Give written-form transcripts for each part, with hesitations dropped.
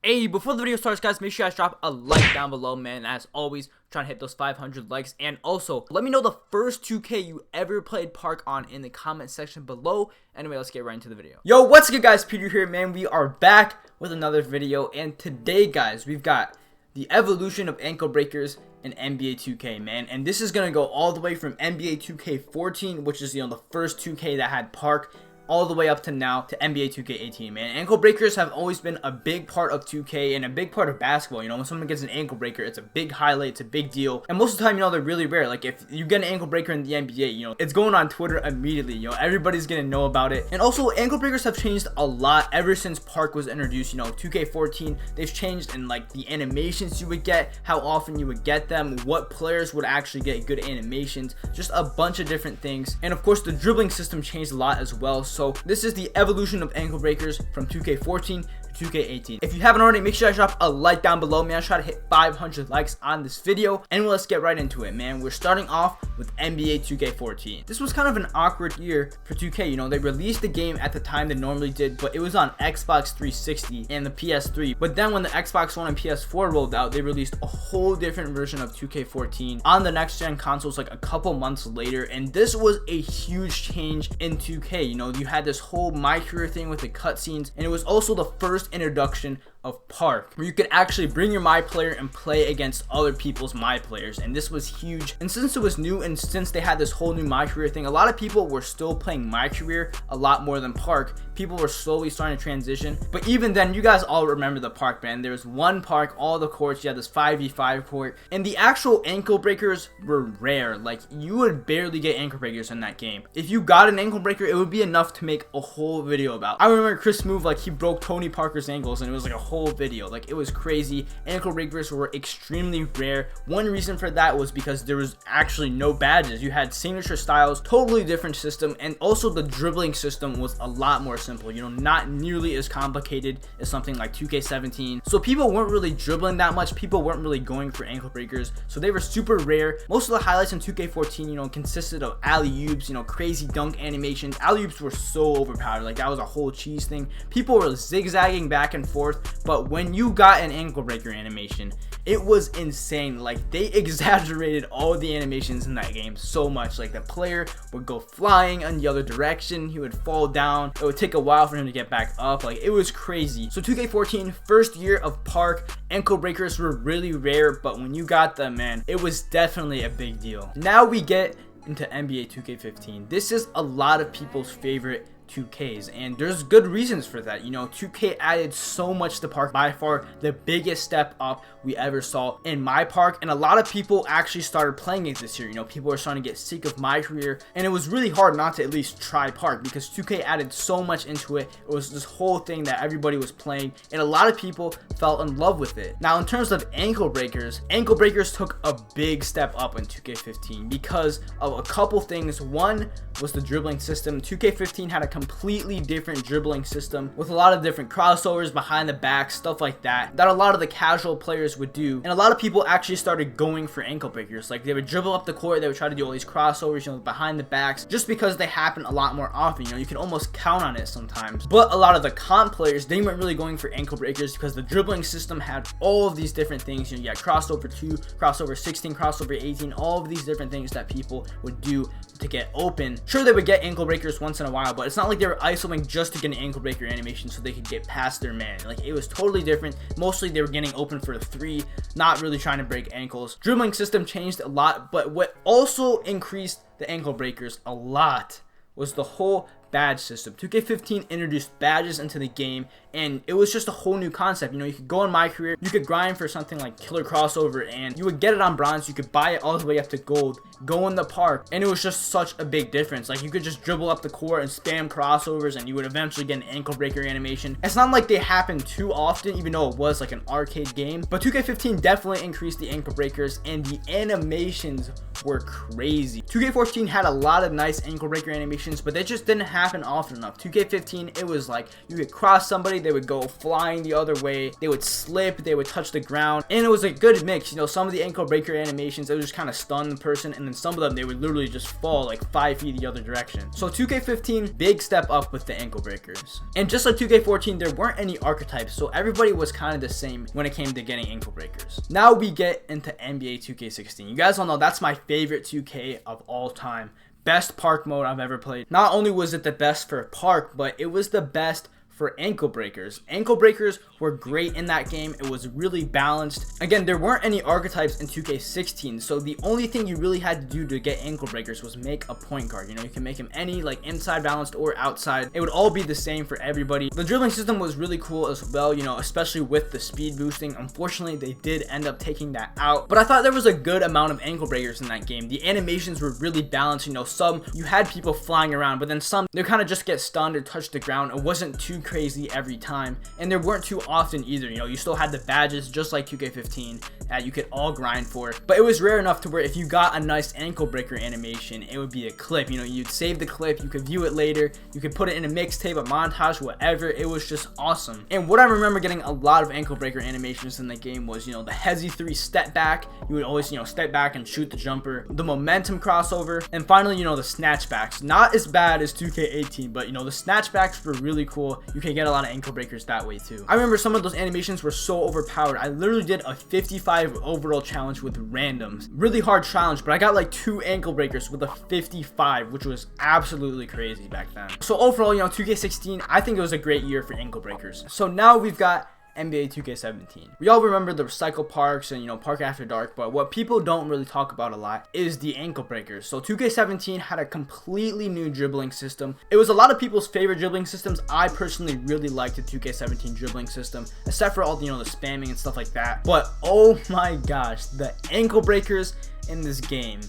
Hey, before the video starts, guys, make sure you guys drop a like down below, man. As always, trying to hit those 500 likes. And also, let me know the first 2K you ever played Park on in the comment section below. Anyway, let's get right into the video. Yo, what's good, guys? Peter here, man. We are back with another video. And today, guys, we've got the evolution of ankle breakers in NBA 2K, man. And this is going to go all the way from NBA 2K14, which is, the first 2K that had Park, all the way up to now to NBA 2K18, man. Ankle breakers have always been a big part of 2K and a big part of basketball. When someone gets an ankle breaker, it's a big highlight, it's a big deal. And most of the time, they're really rare. Like, if you get an ankle breaker in the NBA, it's going on Twitter immediately. Everybody's gonna know about it. And also, ankle breakers have changed a lot ever since Park was introduced. 2K14, they've changed in, like, the animations you would get, how often you would get them, what players would actually get good animations, just a bunch of different things. And of course, the dribbling system changed a lot as well. So this is the evolution of ankle breakers from 2K14 to 2K18. If you haven't already, make sure I drop a like down below, man. Try to hit 500 likes on this video, and let's get right into it, man. We're starting off with NBA 2K14. This was kind of an awkward year for 2K. They released the game at the time they normally did, but it was on Xbox 360 and the PS3. But then when the Xbox One and PS4 rolled out, they released a whole different version of 2K14 on the next gen consoles like a couple months later, and this was a huge change in 2K. You had this whole My Career thing with the cutscenes, and it was also the first introduction of Park, where you could actually bring your My Player and play against other people's My Players, and this was huge. And since it was new, and since they had this whole new My Career thing, a lot of people were still playing My Career a lot more than Park. People were slowly starting to transition, but even then, you guys all remember the Park, man. There was one Park, all the courts, you had this 5v5 court, and the actual ankle breakers were rare. Like, you would barely get ankle breakers in that game. If you got an ankle breaker, it would be enough to make a whole video about. I remember Smoove, like, he broke Tony Parker's ankles, and it was like a whole video. Like, it was crazy. Ankle breakers were extremely rare. One reason for that was because there was actually no badges. You had signature styles, totally different system, and also the dribbling system was a lot more simple, not nearly as complicated as something like 2K17. So people weren't really dribbling that much. People weren't really going for ankle breakers, so they were super rare. Most of the highlights in 2K14 consisted of alley-oops, crazy dunk animations. Alley-oops were so overpowered. Like, that was a whole cheese thing. People were zigzagging back and forth, but when you got an ankle breaker animation, it was insane. Like, they exaggerated all the animations in that game so much. Like, the player would go flying in the other direction, he would fall down, it would take a while for him to get back up. Like, it was crazy. So 2K14, first year of Park, ankle breakers were really rare, but when you got them, man, it was definitely a big deal. Now we get into NBA 2K15. This is a lot of people's favorite 2Ks, and there's good reasons for that. 2K added so much to Park, by far the biggest step up we ever saw in MyPark, and a lot of people actually started playing it this year. People were starting to get sick of My Career, and it was really hard not to at least try Park because 2K added so much into it. It was this whole thing that everybody was playing, and a lot of people fell in love with it. Now, in terms of ankle breakers took a big step up in 2K15 because of a couple things. One was the dribbling system. 2K15 had a completely different dribbling system with a lot of different crossovers, behind the back, stuff like that a lot of the casual players would do, and a lot of people actually started going for ankle breakers. Like, they would dribble up the court, they would try to do all these crossovers, behind the backs, just because they happen a lot more often. You can almost count on it sometimes. But a lot of the comp players, they weren't really going for ankle breakers because the dribbling system had all of these different things. You had crossover 2, crossover 16, crossover 18, all of these different things that people would do to get open. Sure, they would get ankle breakers once in a while, but it's not like they were isolating just to get an ankle breaker animation so they could get past their man. Like, it was totally different. Mostly they were getting open for the 3, not really trying to break ankles. Dribbling system changed a lot, but what also increased the ankle breakers a lot was the whole badge system. 2K15 introduced badges into the game, and it was just a whole new concept. You could go in My Career, you could grind for something like killer crossover, and you would get it on bronze. You could buy it all the way up to gold, go in the Park, and it was just such a big difference. Like, you could just dribble up the court and spam crossovers, and you would eventually get an ankle breaker animation. It's not like they happen too often, even though it was like an arcade game, but 2K15 definitely increased the ankle breakers, and the animations were crazy. 2K14 had a lot of nice ankle breaker animations, but they just didn't have happen often enough. 2K15, it was like you could cross somebody, they would go flying the other way, they would slip, they would touch the ground, and it was a good mix. You know, some of the ankle breaker animations, it would just kind of stun the person, and then some of them, they would literally just fall like 5 feet the other direction. So 2K15, big step up with the ankle breakers. And just like 2K14, there weren't any archetypes, so everybody was kind of the same when it came to getting ankle breakers. Now we get into NBA 2K16. You guys all know that's my favorite 2K of all time. Best park mode I've ever played. Not only was it the best for park, but it was the best for ankle breakers. Ankle breakers were great in that game. It was really balanced. Again, there weren't any archetypes in 2K16, so the only thing you really had to do to get ankle breakers was make a point guard. You know, you can make him any, like inside balanced or outside. It would all be the same for everybody. The dribbling system was really cool as well, you know, especially with the speed boosting. Unfortunately, they did end up taking that out, but I thought there was a good amount of ankle breakers in that game. The animations were really balanced. You know, some you had people flying around, but then some they kind of just get stunned or touch the ground. It wasn't too crazy every time, and there weren't too often either. You know, you still had the badges just like 2K15 that you could all grind for, but it was rare enough to where if you got a nice ankle breaker animation, it would be a clip. You know, you'd save the clip, you could view it later, you could put it in a mixtape, a montage, whatever. It was just awesome. And what I remember getting a lot of ankle breaker animations in the game was, you know, the Hezi 3 step back. You would always, you know, step back and shoot the jumper, the momentum crossover, and finally, you know, the snatchbacks. Not as bad as 2K18, but you know, the snatchbacks were really cool. You can get a lot of ankle breakers that way too. I remember some of those animations were so overpowered. I literally did a 55 overall challenge with randoms. Really hard challenge, but I got like 2 ankle breakers with a 55, which was absolutely crazy back then. So overall, you know, 2K16, I think it was a great year for ankle breakers. So now we've got NBA 2K17. We all remember the recycle parks and, you know, Park After Dark, but what people don't really talk about a lot is the ankle breakers. So 2K17 had a completely new dribbling system. It was a lot of people's favorite dribbling systems. I personally really liked the 2K17 dribbling system, except for all the, you know, the spamming and stuff like that. But oh my gosh, the ankle breakers in this game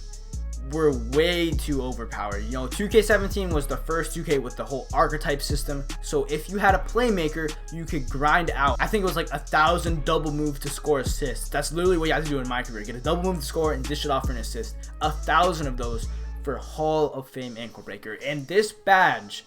were way too overpowered. You know, 2K17 was the first 2K with the whole archetype system, so if you had a playmaker, you could grind out, I think it was like 1,000 double move to score assists. That's literally what you have to do in my career. Get a double move to score and dish it off for an assist. 1,000 of those for Hall of Fame ankle breaker. And this badge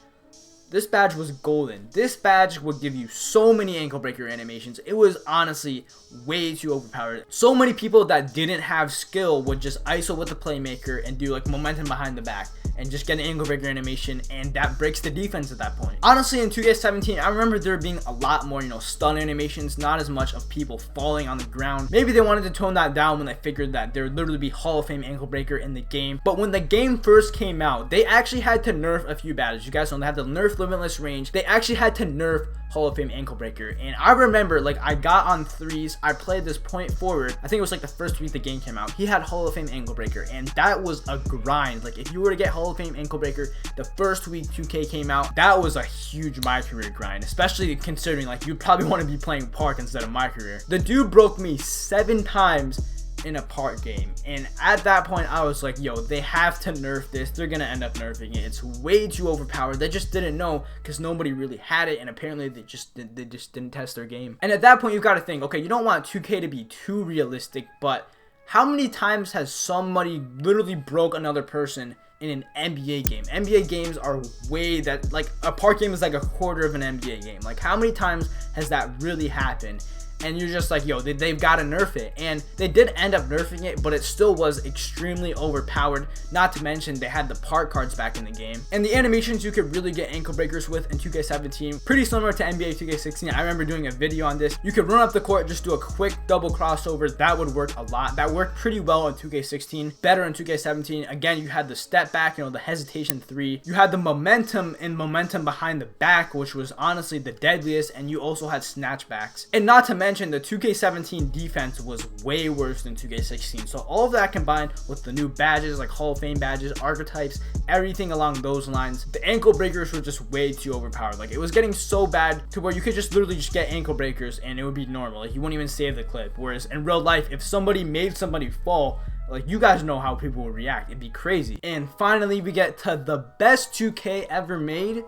was golden. This badge would give you so many ankle breaker animations. It was honestly way too overpowered. So many people that didn't have skill would just ISO with the playmaker and do like momentum behind the back and just get an ankle breaker animation, and that breaks the defense at that point. Honestly, in 2K17, I remember there being a lot more, you know, stun animations, not as much of people falling on the ground. Maybe they wanted to tone that down when they figured that there would literally be Hall of Fame ankle breaker in the game. But when the game first came out, they actually had to nerf a few badges. You guys know they had to nerf limitless range. They actually had to nerf Hall of Fame ankle breaker, and I remember, like, I got on threes. I played this point forward. I think it was like the first week the game came out. He had Hall of Fame ankle breaker, and that was a grind. Like, if you were to get Hall of Fame ankle breaker the first week 2K came out, that was a huge my career grind, especially considering like you probably want to be playing park instead of my career. The dude broke me 7 times in a park game, and at that point I was like, yo, they have to nerf this. They're gonna end up nerfing it. It's way too overpowered. They just didn't know because nobody really had it, and apparently they just didn't test their game. And at that point you've got to think, okay, you don't want 2K to be too realistic, but how many times has somebody literally broke another person in an NBA game? NBA games are way that, like, a park game is like a quarter of an NBA game. Like, how many times has that really happened? And you're just like, yo, they've got to nerf it. And they did end up nerfing it, but it still was extremely overpowered. Not to mention, they had the park cards back in the game. And the animations you could really get ankle breakers with in 2K17, pretty similar to NBA 2K16. I remember doing a video on this. You could run up the court, just do a quick double crossover. That would work a lot. That worked pretty well in 2K16, better in 2K17. Again, you had the step back, you know, the hesitation 3. You had the momentum and momentum behind the back, which was honestly the deadliest. And you also had snatchbacks. And not to mention, the 2K17 defense was way worse than 2K16. So all of that combined with the new badges, like Hall of Fame badges, archetypes, everything along those lines, the ankle breakers were just way too overpowered. Like, it was getting so bad to where you could just literally just get ankle breakers and it would be normal. Like, you wouldn't even save the clip. Whereas in real life, if somebody made somebody fall, like, you guys know how people would react. It'd be crazy. And finally, we get to the best 2K ever made,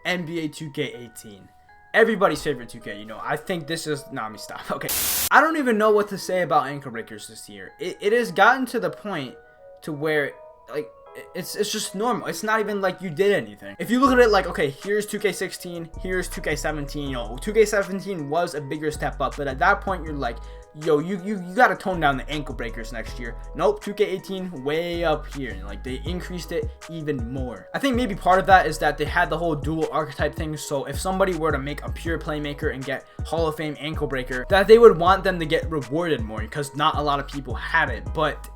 NBA 2K18. Everybody's favorite 2K, you know. I think this is... Nah, let me stop. Okay. I don't even know what to say about ankle breakers this year. It has gotten to the point to where, like, it's just normal. It's not even like you did anything. If you look at it like, okay, here's 2K16, here's 2K17, you know, 2K17 was a bigger step up, but at that point you're like, yo, you gotta tone down the ankle breakers next year. Nope, 2K18 way up here, and like they increased it even more. I think maybe part of that is that they had the whole dual archetype thing, so if somebody were to make a pure playmaker and get Hall of Fame ankle breaker, that they would want them to get rewarded more, because not a lot of people had it. But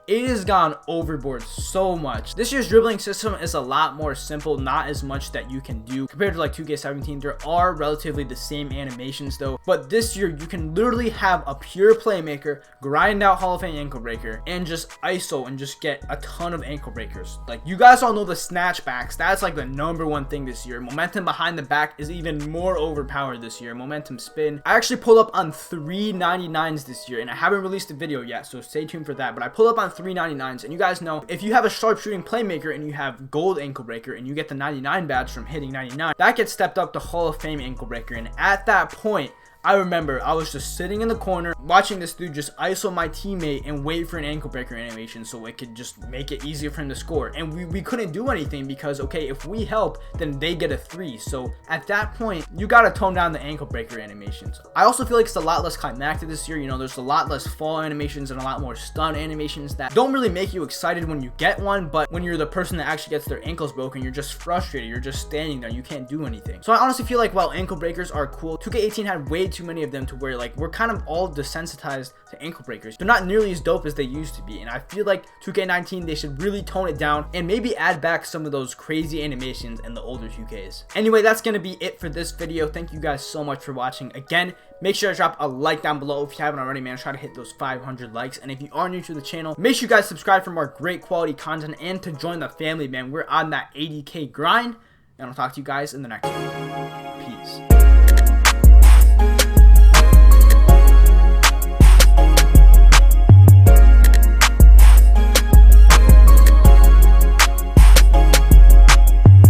it has gone overboard so much. This year's dribbling system is a lot more simple, not as much that you can do compared to like 2K17. There are relatively the same animations though, but this year you can literally have a pure playmaker, grind out Hall of Fame ankle breaker, and just ISO and just get a ton of ankle breakers. Like, you guys all know the snatchbacks. That's like the #1 thing this year. Momentum behind the back is even more overpowered this year. Momentum spin. I actually pulled up on 399s this year, and I haven't released a video yet, so stay tuned for that. But I pulled up on 399s, and you guys know if you have a sharpshooting playmaker and you have gold ankle breaker and you get the 99 badge from hitting 99, that gets stepped up to Hall of Fame ankle breaker. And at that point, I remember I was just sitting in the corner watching this dude just ISO my teammate and wait for an ankle breaker animation so it could just make it easier for him to score. And we couldn't do anything because, okay, if we help, then they get a 3. So at that point, you gotta tone down the ankle breaker animations. I also feel like it's a lot less climactic this year. You know, there's a lot less fall animations and a lot more stun animations that don't really make you excited when you get one, but when you're the person that actually gets their ankles broken, you're just frustrated. You're just standing there. You can't do anything. So I honestly feel like while ankle breakers are cool, 2K18 had way too many of them to where like we're kind of all desensitized to ankle breakers. They're not nearly as dope as they used to be, and I feel like 2K19 they should really tone it down and maybe add back some of those crazy animations in the older 2Ks. Anyway, that's gonna be it for this video. Thank you guys so much for watching. Again, make sure to drop a like down below if you haven't already, man. Try to hit those 500 likes, and if you are new to the channel, make sure you guys subscribe for more great quality content and to join the family, man. We're on that 80K grind, and I'll talk to you guys in the next one. Peace.